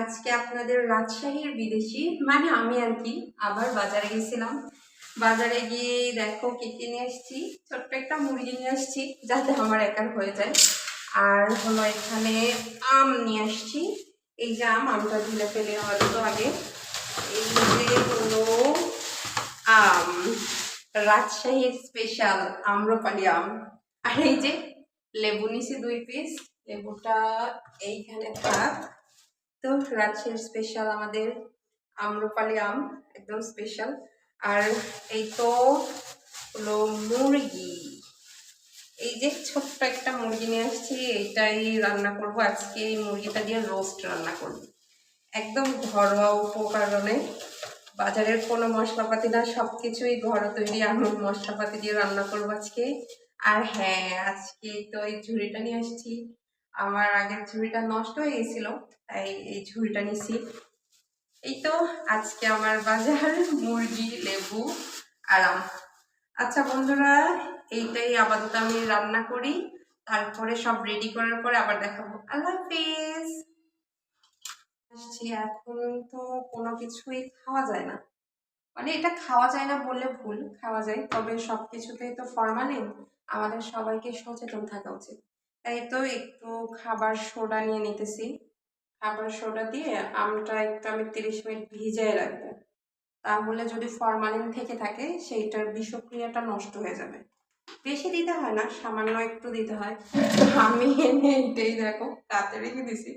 আজকে আপনাদের রাজশাহীর বিদেশি মানে আমি আর কি আবার বাজারে গেছিলাম। বাজারে গিয়ে দেখো কি কি নিয়ে আসছি। ছোট্ট একটা মুরগি নিয়ে আসছি যাতে আমার একার হয়ে যায়। আর হলো এখানে আম নিয়ে আসছি। এই যে আমটা ঢেলে ফেলে হয়তো আগে। এই যে হলো আম, রাজশাহীর স্পেশাল আম্রপালি আম। আর এই যে লেবু নিছি 2 পিস। লেবুটা এইখানে থাক। তো রাজশাহীর স্পেশাল আমাদের আম্রপালি আম, একদম স্পেশাল। আর এই তো হলো মুরগি। এই যে ছোট্ট একটা মুরগি নিয়ে আসছি, এইটাই রান্না করব আজকে। এই মুরগিটা দিয়ে রোস্ট রান্না করব, একদম ঘরোয়া উপকরণে। বাজারের কোনো মশলাপাতি না, সবকিছুই ঘরে তৈরি আমি মশলাপাতি দিয়ে রান্না করবো আজকে। আর হ্যাঁ, আজকে তো এই ঝুড়িটা নিয়ে আসছি। আমার আগের ঝুড়িটা নষ্ট হয়ে গেছিল, তাই এই ঝুড়িটা নিছি। এই তো আজকে আমার বাজার মুরগি, লেবু আর আম। আচ্ছা বন্ধুরা, এইটাই আপাতত আমি রান্না করি, তারপরে সব রেডি করার পরে আবার দেখাবো। আল্লাহ হাফেজ। এখন তো কোনো কিছুই খাওয়া যায় না, মানে এটা খাওয়া যায় না বললে ভুল, খাওয়া যায়, তবে সবকিছুতেই তো ফরমালিন। আমাদের সবাইকে সচেতন থাকা উচিত। তাই তো একটু খাবার সোডা নিয়ে নিতেছি। খাবার সোডা দিয়ে আমটা একটু আমি 30 মিনিট ভিজিয়ে রাখবো, তাহলে যদি ফরমালিন থেকে থাকে সেইটার বিষক্রিয়াটা নষ্ট হয়ে যাবে। বেশি দিতে হয় না, সামান্য একটু দিতে হয়। আমি এনে এটাই দেখো তাতে রেখে দিছি।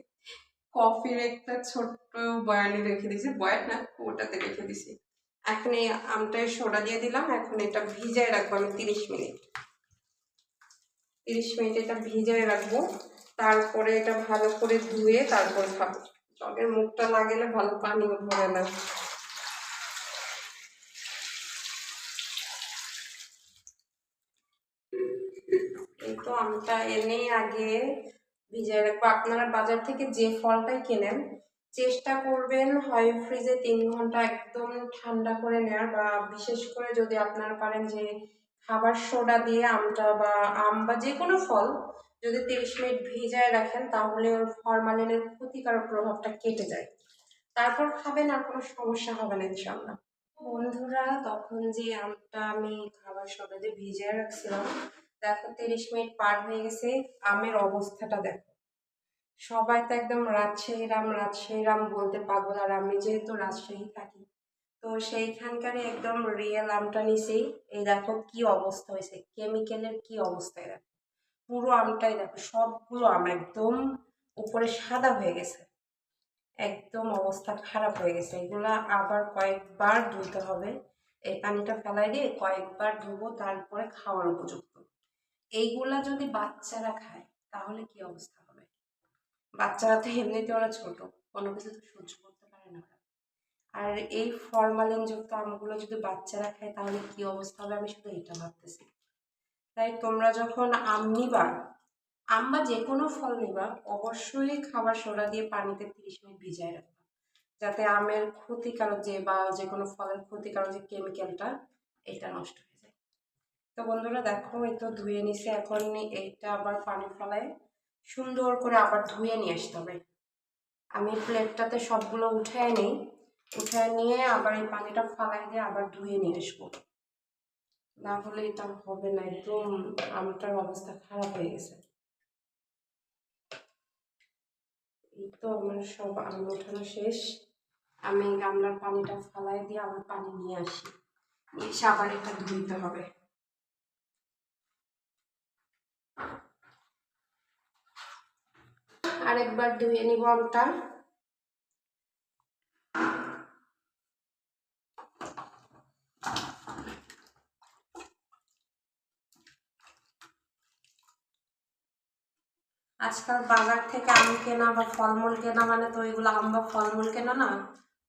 কফির একটা ছোট্ট বয়ানে রেখে দিছি, বয়ান না ওটাতে রেখে দিছি। এখন এই আমটায় সোডা দিয়ে দিলাম, এখন এটা ভিজায় রাখবো আমি 30 মিনিট। 30 মিনিট এটা ভিজায় রাখবো, তারপরে এটা ভালো করে ধুয়ে তারপর খাবো। জগের মুখটা না গেলে ভালো পানি ভরে না। এই তো আমটা এনে আগে ভিজায় রাখবো। আপনারা বাজার থেকে যে ফলটাই কেনেন চেষ্টা করবেন হয় ফ্রিজে 3 ঘন্টা একদম ঠান্ডা করে নেওয়ার, বা বিশেষ করে যদি আপনারা পারেন যে খাবার সোডা দিয়ে আমটা বা আম বা যে কোনো ফল যদি 30 মিনিট ভিজায় রাখেন, তাহলে ওর ফরমালিনের ক্ষতিকারক প্রভাবটা কেটে যায়। তারপর খাবেন, আর কোনো সমস্যা হবে না ইনশাল্লাহ। বন্ধুরা, তখন যে আমটা আমি খাবার সোডা দিয়ে ভিজিয়ে রাখছিলাম, দেখো 30 মিনিট পার হয়ে গেছে। আমের অবস্থাটা দেখো। সবাই তো একদম রাজশাহীর আম রাজশাহীর আম বলতে পাগল, আর আমি যেহেতু রাজশাহী থাকি তো সেইখানকার একদম রিয়েল আমটা নিছি। এই দেখো কি অবস্থা হয়েছে, কেমিক্যালের কি অবস্থায় দেখো। পুরো আমটাই দেখো, সবগুলো আম একদম উপরে সাদা হয়ে গেছে, একদম অবস্থা খারাপ হয়ে গেছে। এগুলা আবার কয়েকবার ধুইতে হবে। এই পানিটা ফেলাই দিয়ে কয়েকবার ধুবো, তারপরে খাওয়ার উপযুক্ত। এইগুলা যদি বাচ্চারা খায় তাহলে কি অবস্থা হবে। বাচ্চারা তো এমনিতে ওরা ছোট, কোনো কিছু তো সহ্য করতে পারে না ওরা। আর এই ফরমালিন যুক্ত আমগুলো যদি বাচ্চারা খায় তাহলে কি অবস্থা হবে, আমি শুধু এটা ভাবতেছি। তাই তোমরা যখন আম নিবা, আম বা যে কোনো ফল নিবা, অবশ্যই খাবার সোডা দিয়ে পানিতে 30 মিনিট ভিজায় রাখবা, যাতে আমের ক্ষতিকারক যে বা যে কোনো ফলের ক্ষতিকারক যে কেমিক্যালটা এটা নষ্ট হয়ে যায়। তো বন্ধুরা দেখো, এই তো ধুয়ে নিছে। এখন এইটা আবার পানি ফেলায় সুন্দর করে আবার ধুয়ে নিয়ে আসতে হবে। আমি প্লেটটাতে সবগুলো উঠায় নিই, উঠায় নিয়ে আবার এই পানিটা ফালাই দিয়ে আবার ধুয়ে নিয়ে আসবো, না হলে এটা হবে না। একদম আমটার অবস্থা খারাপ হয়ে গেছে। এই তো আমার সব আম ওঠানো শেষ। আমি গামলার পানিটা ফালাই দিয়ে আবার পানি নিয়ে আসি, এসে আবার এটা ধুইতে হবে। আরেকবার ধুয়ে নিব আমটা। আজকাল বাজার থেকে আম কেনা বা ফলমূল কেনা মানে তো এগুলো আম বা ফলমূল কেনা না,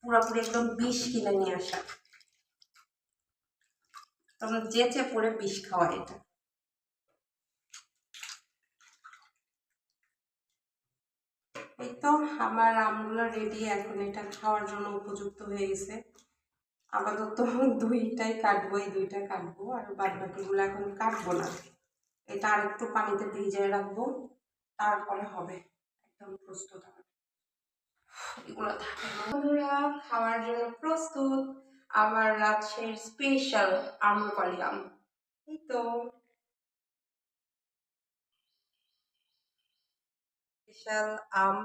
পুরোপুরি একদম বিষ কিনে নিয়ে আসা। তখন যেচে পড়ে বিষ খাওয়া এটা। এই তো আমার আমগুলো রেডি, এখন এটা খাওয়ার জন্য উপযুক্ত হয়ে গেছে। আপাতত দুইটাই কাটবো, এই দুইটা কাটবো, আর বাদ বাকিগুলো এখন কাটবো না। এটা আরেকটু পানিতে ভিজিয়ে রাখবো, তারপরে হবে, একদম প্রস্তুত হবে। এগুলো থাকে না। বন্ধুরা, খাওয়ার জন্য প্রস্তুত আমার রাজশাহীর স্পেশাল আম্রপালি আম। এই তো স্পেশাল আম,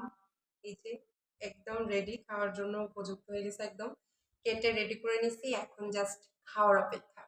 এই যে একদম রেডি, খাওয়ার জন্য উপযুক্ত হয়ে গেছে, একদম কেটে রেডি করে নিছি, এখন জাস্ট খাওয়ার অপেক্ষা।